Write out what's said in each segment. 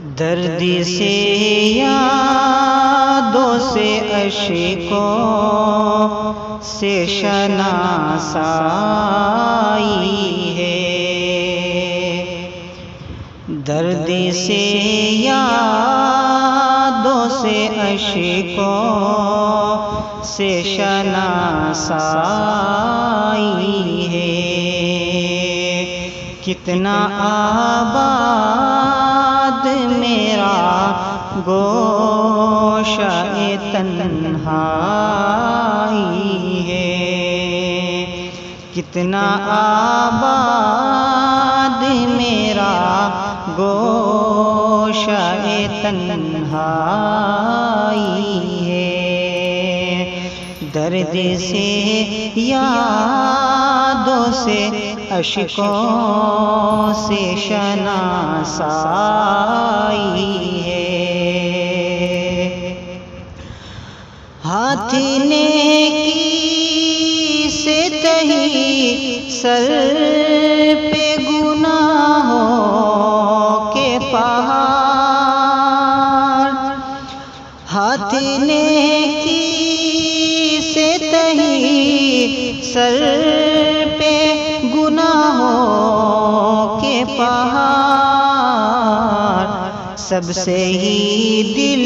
درد سے یادوں سے اشکوں سے شناسائی ہے، درد سے یادوں سے اشکوں سے شناسائی ہے، کتنا آباد میرا گوشہ تنہائی ہے، کتنا آباد میرا گوشہ تنہائی ہے، درد سے یادوں سے اشکوں سے شناسائی ہے، ہاتھ نیکی سے تہی سر پہ گناہوں کے پہاڑ، ہاتھ نیکی سے تہی سر پہ گناہوں کے پہاڑ، سب سے ہی دل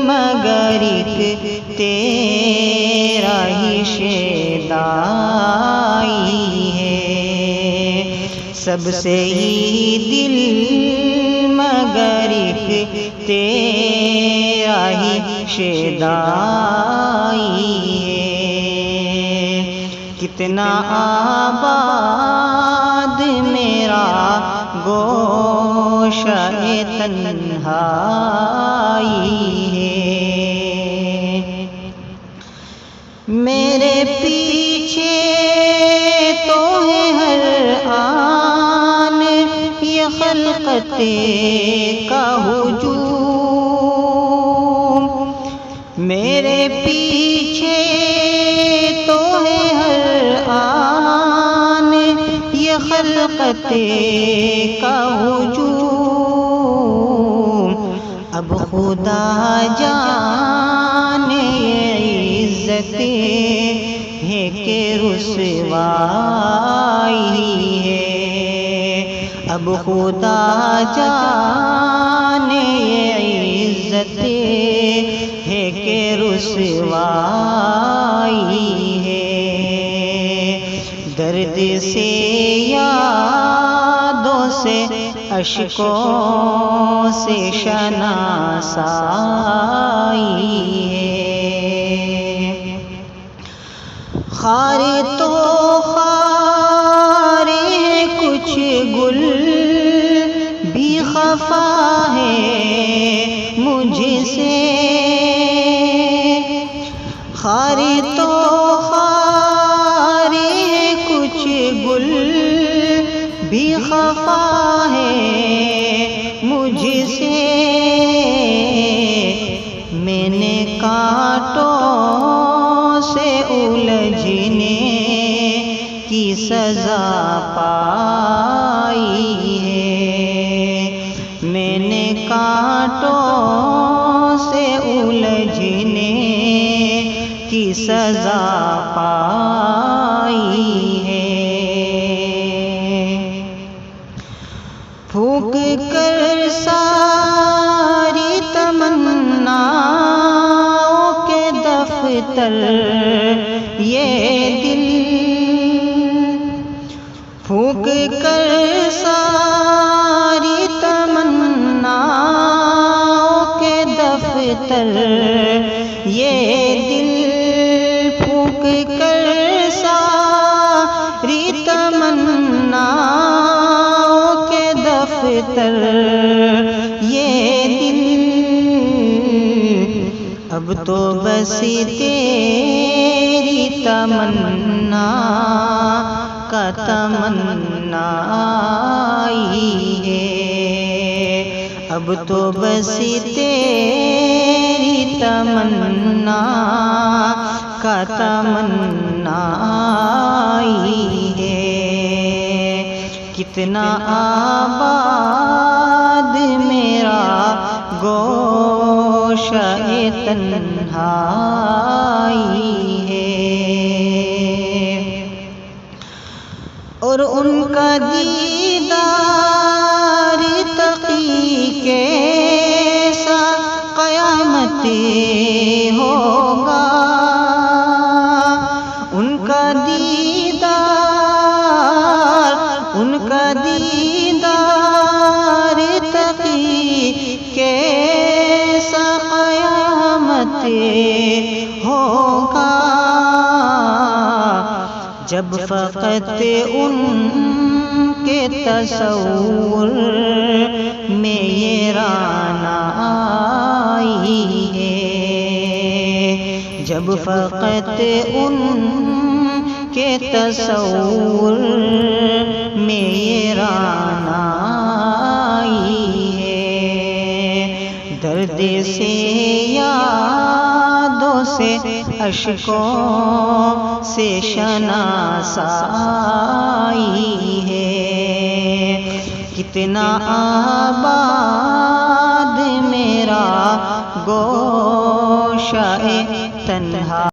مگر ایک تیرا ہی شیدائی ہے، سب سے ہی دل مگر ایک تیرا ہی شیدائی ہے، کتنا آباد میرا گوشہ تنہائی ہے، میرے پیچھے تو ہے ہر آن یہ خلقت کا ہجوم، میرے پیچھے تو ہے ہر آن یہ خلقت کا ہجوم، اب خدا جانے عزت ہے کہ رسوائی ہے، اب خدا جانے عزت ہے کہ رسوائی ہے، درد سے یادوں سے اشکوں سے شناسائی ہے، خار تو خار ہے کچھ گل بھی خفا ہے مجھ سے، خار تو خار ہے کچھ گل بھی خفا ہے مجھ سے، میں نے کانٹوں سے الجھنے کی سزا پائی ہے، میں نے کانٹوں سے الجھنے کی سزا پائی ہے، پھونک کر ساری تمناؤں کے دفتر یہ دل، پھونک کر ساری تمناؤں کے دفتر یہ دل، پھونک کر ساری تمناؤں کے دفتر یہ دل، اب تو بس تیری تمنا کا تمنائی ہے، اب تو بس تیری تمنا کا تمنائی ہے، کتنا آباد میرا تنہائی ہے، اور ان کا دیدار تقی کیسا قیامت ہوگا، ان کا دیدار تقی کیسا قیامت ہوگا، جب فقط ان کے تصور میں یہ رعنائی ہے، جب فقط ان کے تصور میں یہ رعنائی ہے، درد سے یادوں سے اشکوں سے شناسائی ہے، کتنا آباد میرا گوشہ تنہا